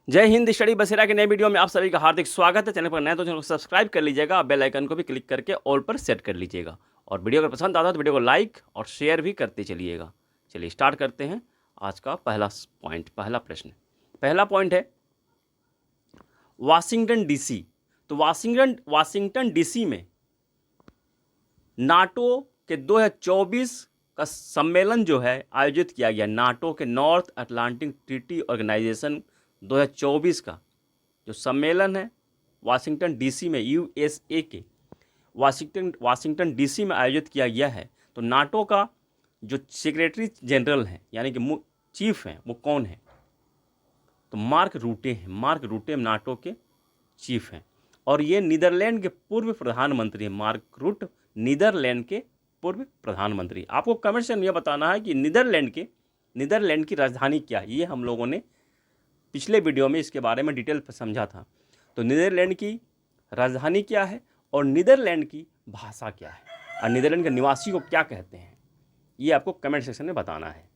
जय हिंद। स्टडी बसेरा के नए वीडियो में आप सभी का हार्दिक स्वागत है। चैनल पर नए तो चैनल को सब्सक्राइब कर लीजिएगा, बेल आइकन को भी क्लिक करके ऑल पर सेट कर लीजिएगा और वीडियो अगर पसंद आता है तो वीडियो को लाइक और शेयर भी करते चलिएगा। चलिए स्टार्ट करते हैं आज का पहला प्रश्न। पहला पॉइंट है वाशिंगटन डीसी। तो वाशिंगटन डीसी में नाटो के 2024 का सम्मेलन जो है आयोजित किया गया। नाटो के नॉर्थ अटलांटिक ट्रीटी ऑर्गेनाइजेशन 2024 का जो सम्मेलन है वाशिंगटन डीसी में, यूएसए के वाशिंगटन डीसी में आयोजित किया गया है। तो नाटो का जो सेक्रेटरी जनरल है यानी कि चीफ हैं वो कौन है? तो मार्क रूटे हैं। मार्क रूटे नाटो के चीफ हैं और ये नीदरलैंड के पूर्व प्रधानमंत्री हैं। मार्क रूट नीदरलैंड के पूर्व प्रधानमंत्री। आपको कमेंट से यह बताना है कि नीदरलैंड की राजधानी क्या है। ये हम लोगों ने पिछले वीडियो में इसके बारे में डिटेल पर समझा था। तो नीदरलैंड की राजधानी क्या है और नीदरलैंड की भाषा क्या है और नीदरलैंड के निवासी को क्या कहते हैं, ये आपको कमेंट सेक्शन में बताना है।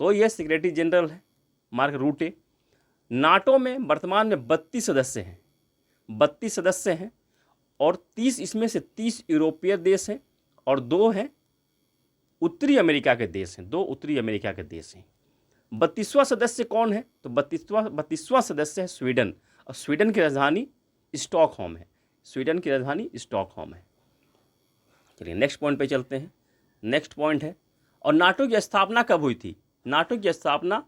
तो ये सेक्रेटरी जनरल है मार्क रूटे। नाटो में वर्तमान में 32 सदस्य हैं। 32 सदस्य हैं और 30 इसमें से 30 यूरोपीय देश हैं और 2 हैं उत्तरी अमेरिका के देश हैं। 2 उत्तरी अमेरिका के देश हैं। 32वां सदस्य कौन है? तो 32वां सदस्य है स्वीडन और स्वीडन की राजधानी स्टॉकहोम है। स्वीडन की राजधानी स्टॉकहोम है। चलिए नेक्स्ट पॉइंट पे चलते हैं। नेक्स्ट पॉइंट है और नाटो की स्थापना कब हुई थी? नाटो की स्थापना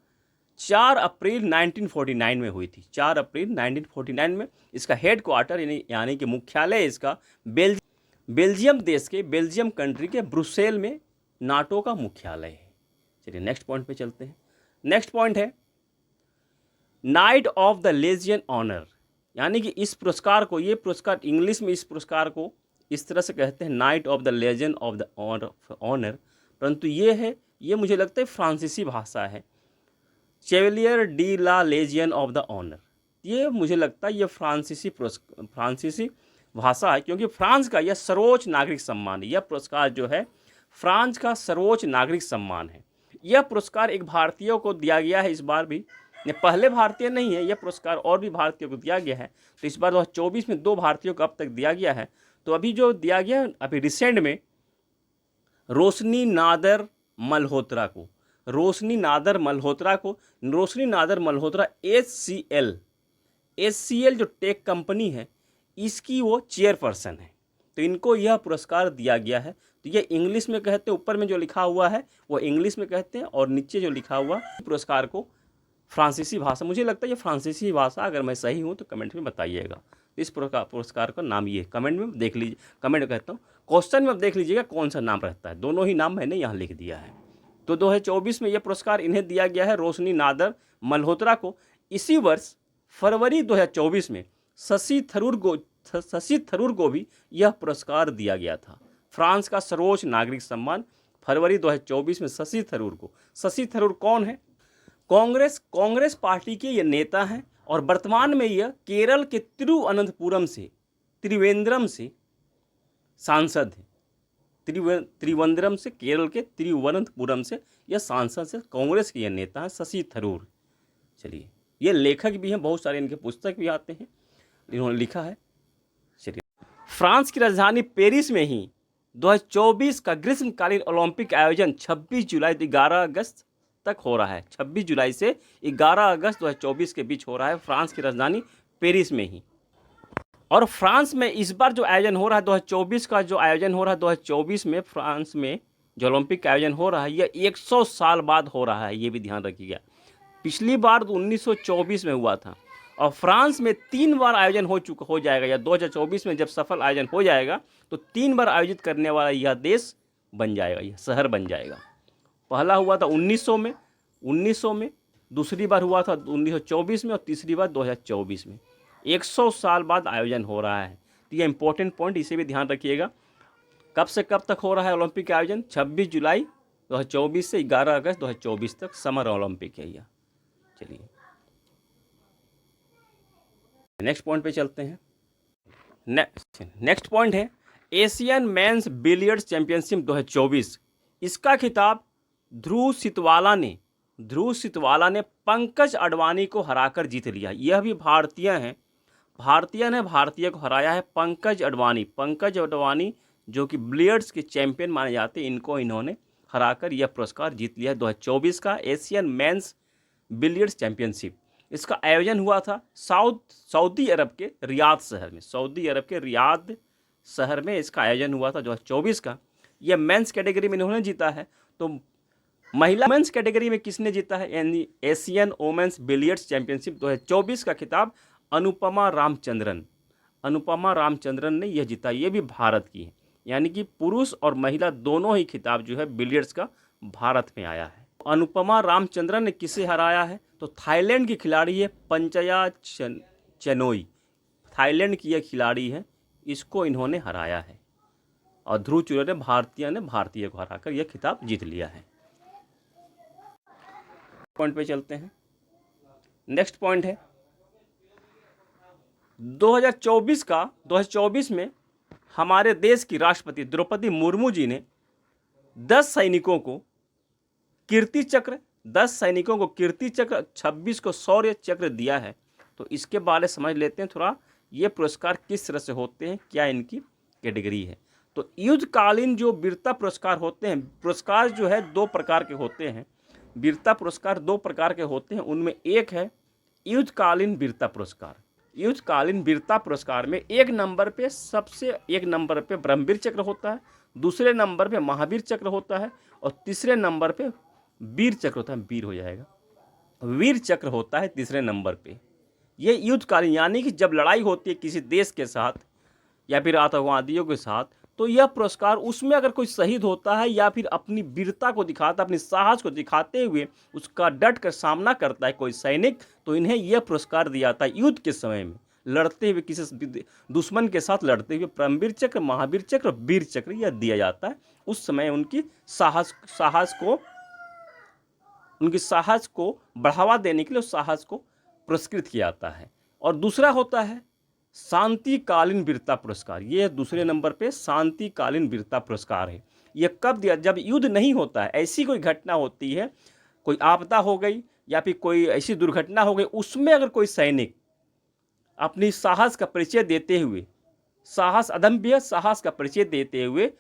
4 अप्रैल 1949 में हुई थी। 4 अप्रैल 1949 में। इसका हेड क्वार्टर यानी कि मुख्यालय इसका बेल्जियम देश के बेल्जियम कंट्री के ब्रुसेल में नाटो का मुख्यालय है। चलिए नेक्स्ट पॉइंट पे चलते हैं। नेक्स्ट पॉइंट है knight of the legion honour, यानी कि इस पुरस्कार को, ये पुरस्कार इंग्लिश में इस पुरस्कार को इस तरह से कहते हैं knight of the legion of the honour, परंतु ये मुझे लगता है फ्रांसीसी भाषा है। चेवलियर डी ला लेजियन ऑफ द ऑनर, ये मुझे लगता है ये फ्रांसीसी भाषा है क्योंकि फ्रांस का यह सर्वोच्च नागरिक सम्मान है। यह पुरस्कार जो है फ्रांस का सर्वोच्च नागरिक सम्मान है। यह पुरस्कार एक भारतीय को दिया गया है। इस बार भी ये पहले भारतीय नहीं है, यह पुरस्कार और भी भारतीयों को दिया गया है। तो इस बार 2024 में 2 भारतीयों को अब तक दिया गया है। तो अभी जो दिया गया अभी रिसेंट में रोशनी नादर मल्होत्रा HCL जो टेक कंपनी है इसकी वो चेयरपर्सन है। तो इनको यह पुरस्कार दिया गया है। तो ये इंग्लिश में कहते हैं, ऊपर में जो लिखा हुआ है वो इंग्लिश में कहते हैं और नीचे जो लिखा हुआ पुरस्कार को फ्रांसीसी भाषा, मुझे लगता है ये फ्रांसीसी भाषा, अगर मैं सही हूँ तो कमेंट में बताइएगा। इस पुरस्कार का नाम ये कमेंट में देख लीजिए, कमेंट कहता हूँ क्वेश्चन में देख लीजिएगा कौन सा नाम रहता है। दोनों ही नाम मैंने यहाँ लिख दिया है। तो 2024 में यह पुरस्कार इन्हें दिया गया है, रोशनी नादर मल्होत्रा को। इसी वर्ष फरवरी 2024 में शशि थरूर को भी यह पुरस्कार दिया गया था। फ्रांस का सर्वोच्च नागरिक सम्मान फरवरी 2024 में शशि थरूर को। शशि थरूर कौन है? कांग्रेस पार्टी के ये नेता हैं और वर्तमान में यह केरल के त्रिवेंद्रम से सांसद हैं। त्रिवेंद्रम से, केरल के तिरुवनंतपुरम से यह सांसद से कांग्रेस के ये नेता हैं शशि थरूर। चलिए ये लेखक भी हैं, बहुत सारे इनके पुस्तक भी आते हैं, इन्होंने लिखा है। चलिए फ्रांस की राजधानी पेरिस में ही 2024 का ग्रीष्मकालीन ओलंपिक आयोजन 26 जुलाई से 11 अगस्त तक हो रहा है। 26 जुलाई से 11 अगस्त 2024 के बीच हो रहा है फ्रांस की राजधानी पेरिस में ही। और फ्रांस में इस बार जो आयोजन हो रहा है 2024 का जो आयोजन हो रहा है 2024 में फ्रांस में जो ओलंपिक का आयोजन हो रहा है यह 100 साल बाद हो रहा है। ये भी ध्यान रखिएगा। पिछली बार तो 1924 में हुआ था और फ्रांस में 3 बार आयोजन हो जाएगा, या 2024 में जब सफल आयोजन हो जाएगा तो 3 बार आयोजित करने वाला यह देश बन जाएगा, यह शहर बन जाएगा। पहला हुआ था 1900 में, दूसरी बार हुआ था 1924 में और तीसरी बार 2024 में। 100 साल बाद आयोजन हो रहा है। तो ये इंपॉर्टेंट पॉइंट, इसे भी ध्यान रखिएगा। कब से कब तक हो रहा है ओलंपिक का आयोजन? 26 जुलाई 2024 से 11 अगस्त 2024 तक समर ओलंपिक है यह। चलिए नेक्स्ट पॉइंट पे चलते हैं। नेक्स्ट पॉइंट है एशियन मेंस बिलियर्ड्स चैंपियनशिप 2024। इसका खिताब ध्रुव सितवाला ने ध्रुव सितवाला ने पंकज अडवाणी को हराकर जीत लिया। यह भी भारतीय हैं, भारतीय ने भारतीय को हराया है, पंकज अडवाणी। पंकज अडवाणी जो कि बिलियर्ड्स के चैंपियन माने जाते हैं, इनको इन्होंने हराकर यह पुरस्कार जीत लिया है। 2024 का एशियन मेंस बिलियर्ड्स चैंपियनशिप, इसका आयोजन हुआ था सऊदी अरब के रियाद शहर में। सऊदी अरब के रियाद शहर में इसका आयोजन हुआ था 2024 का। यह मेंस कैटेगरी में इन्होंने जीता है। तो महिला मेंस कैटेगरी में किसने जीता है, यानी एशियन वोमेंस बिलियर्ड्स चैंपियनशिप 2024 का खिताब अनुपमा रामचंद्रन, अनुपमा रामचंद्रन ने यह जीता। ये भी भारत की है, यानी कि पुरुष और महिला दोनों ही खिताब जो है बिलियर्ड्स का भारत में आया है। अनुपमा रामचंद्रन ने किसे हराया है, तो थाईलैंड की खिलाड़ी है पंचया चेनोई, थाईलैंड की यह खिलाड़ी है, इसको इन्होंने हराया है। और ध्रुव चूर ने भारतीय को हराकर यह खिताब जीत लिया है। पॉइंट पे चलते हैं। नेक्स्ट पॉइंट है 2024 में हमारे देश की राष्ट्रपति द्रौपदी मुर्मू जी ने 10 सैनिकों को कीर्ति चक्र, 26 को शौर्य चक्र दिया है। तो इसके बारे में समझ लेते हैं थोड़ा, ये पुरस्कार किस तरह से होते हैं, क्या इनकी कैटेगरी है। तो युद्धकालीन जो वीरता पुरस्कार होते हैं, पुरस्कार जो है 2 प्रकार के होते हैं, वीरता पुरस्कार 2 प्रकार के होते हैं। उनमें एक है युद्धकालीन वीरता पुरस्कार। युद्धकालीन वीरता पुरस्कार में एक नंबर पे ब्रह्मवीर चक्र होता है, दूसरे नंबर पे महावीर चक्र होता है, और तीसरे नंबर पे वीर चक्र होता है, वीर हो जाएगा, वीर चक्र होता है तीसरे नंबर पे। ये युद्धकालीन, यानी कि जब लड़ाई होती है किसी देश के साथ या फिर आतंकवादियों के साथ, तो यह पुरस्कार, उसमें अगर कोई शहीद होता है या फिर अपनी वीरता को दिखाता, अपनी साहस को दिखाते हुए उसका डट कर सामना करता है कोई सैनिक, तो इन्हें यह पुरस्कार दिया जाता है। युद्ध के समय में लड़ते हुए, किसी दुश्मन के साथ लड़ते हुए परमवीर चक्र, महावीर चक्र, वीर चक्र यह दिया जाता है। उस समय उनकी साहस को बढ़ावा देने के लिए उस साहस को पुरस्कृत किया जाता है। और दूसरा होता है शांतिकालीन वीरता पुरस्कार। ये दूसरे नंबर पे शांतिकालीन वीरता पुरस्कार है। ये कब दिया, जब युद्ध नहीं होता है, ऐसी कोई घटना होती है, कोई आपदा हो गई या फिर कोई ऐसी दुर्घटना हो गई, उसमें अगर कोई सैनिक अपनी साहस का परिचय देते हुए, अदम्य साहस का परिचय देते हुए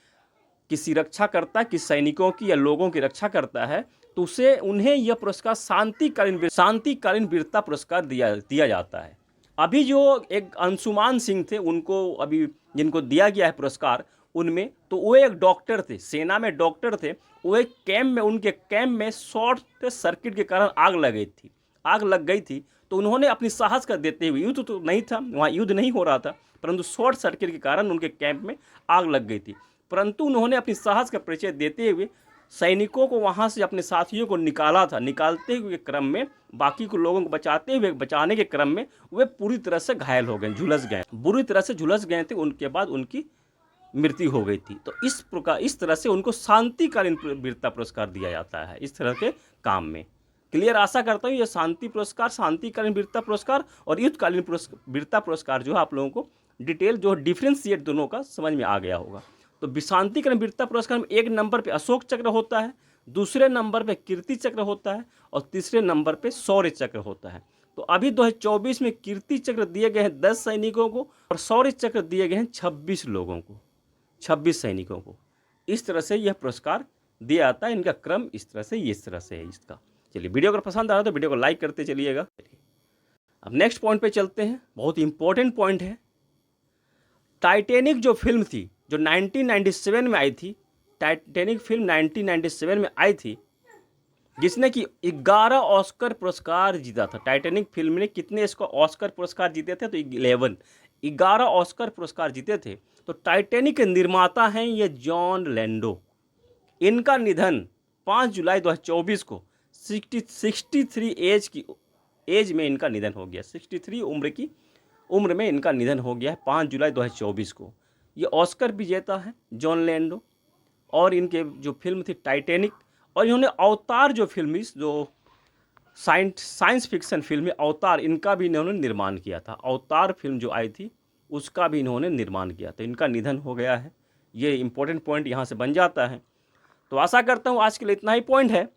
किसी रक्षा करता है, किसी सैनिकों की या लोगों की रक्षा करता है, तो उन्हें यह पुरस्कार शांतिकालीन वीरता पुरस्कार दिया जाता है। अभी जो एक अंशुमान सिंह थे, उनको अभी जिनको दिया गया है पुरस्कार, उनमें तो वो एक डॉक्टर थे, सेना में डॉक्टर थे। वो एक उनके कैंप में शॉर्ट सर्किट के कारण आग लग गई थी। तो उन्होंने अपनी साहस का देते हुए, युद्ध तो नहीं था, वहाँ युद्ध नहीं हो रहा था, परंतु शॉर्ट सर्किट के कारण उनके कैंप में आग लग गई थी, परंतु उन्होंने अपनी साहस का परिचय देते हुए सैनिकों को वहाँ से, अपने साथियों को निकाला था। निकालते हुए क्रम में, बाकी को लोगों को बचाने के क्रम में वे पूरी तरह से घायल हो गए, बुरी तरह से झुलस गए थे। उनके बाद उनकी मृत्यु हो गई थी। तो इस तरह से उनको शांतिकालीन वीरता पुरस्कार दिया जाता है, इस तरह के काम में। क्लियर, आशा करता हूँ ये शांतिकालीन वीरता पुरस्कार और युद्धकालीन वीरता पुरस्कार जो है आप लोगों को डिटेल, जो डिफ्रेंशिएट दोनों का समझ में आ गया होगा। तो शांतिकालीन वीरता पुरस्कार में एक नंबर पे अशोक चक्र होता है, दूसरे नंबर पे कीर्ति चक्र होता है, और तीसरे नंबर पे शौर्य चक्र होता है। तो अभी 2024 में कीर्ति चक्र दिए गए हैं 10 सैनिकों को, और शौर्य चक्र दिए गए हैं 26 लोगों को, 26 सैनिकों को। इस तरह से यह पुरस्कार दिया जाता है। इनका क्रम इस तरह से है इसका। चलिए, वीडियो अगर पसंद आ रहा है तो वीडियो को लाइक करते चलिएगा। अब नेक्स्ट पॉइंट पे चलते हैं, बहुत इंपॉर्टेंट पॉइंट है। टाइटैनिक जो फिल्म थी, जो 1997 में आई थी, टाइटैनिक फिल्म 1997 में आई थी, जिसने कि 11 ऑस्कर पुरस्कार जीता था। टाइटैनिक फिल्म ने कितने इसको ऑस्कर पुरस्कार जीते थे, तो 11 ऑस्कर पुरस्कार जीते थे। तो टाइटैनिक के निर्माता हैं ये जॉन लैंडो। इनका निधन 5 जुलाई 2024 को 63 एज में इनका निधन हो गया। 63 उम्र में इनका निधन हो गया है 5 जुलाई 2024 को। ये ऑस्कर विजेता हैं जॉन लैंडो, और इनके जो फिल्म थी टाइटैनिक, और इन्होंने अवतार जो फिल्म, जो साइंस फिक्शन फिल्म है अवतार, इनका भी इन्होंने निर्माण किया था। अवतार फिल्म जो आई थी उसका भी इन्होंने निर्माण किया था। इनका निधन हो गया है। ये इंपॉर्टेंट पॉइंट यहाँ से बन जाता है। तो आशा करता हूँ आज के लिए इतना ही पॉइंट है।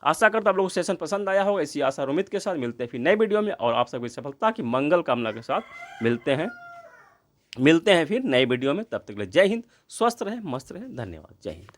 आशा करता आप लोगों को सेशन पसंद आया होगा। इसी आशा और उम्मीद के साथ मिलते हैं फिर नए वीडियो में, और आप सबकी सफलता की मंगल कामना के साथ मिलते हैं फिर नए वीडियो में। तब तक के लिए जय हिंद, स्वस्थ रहें, मस्त रहें, धन्यवाद, जय हिंद।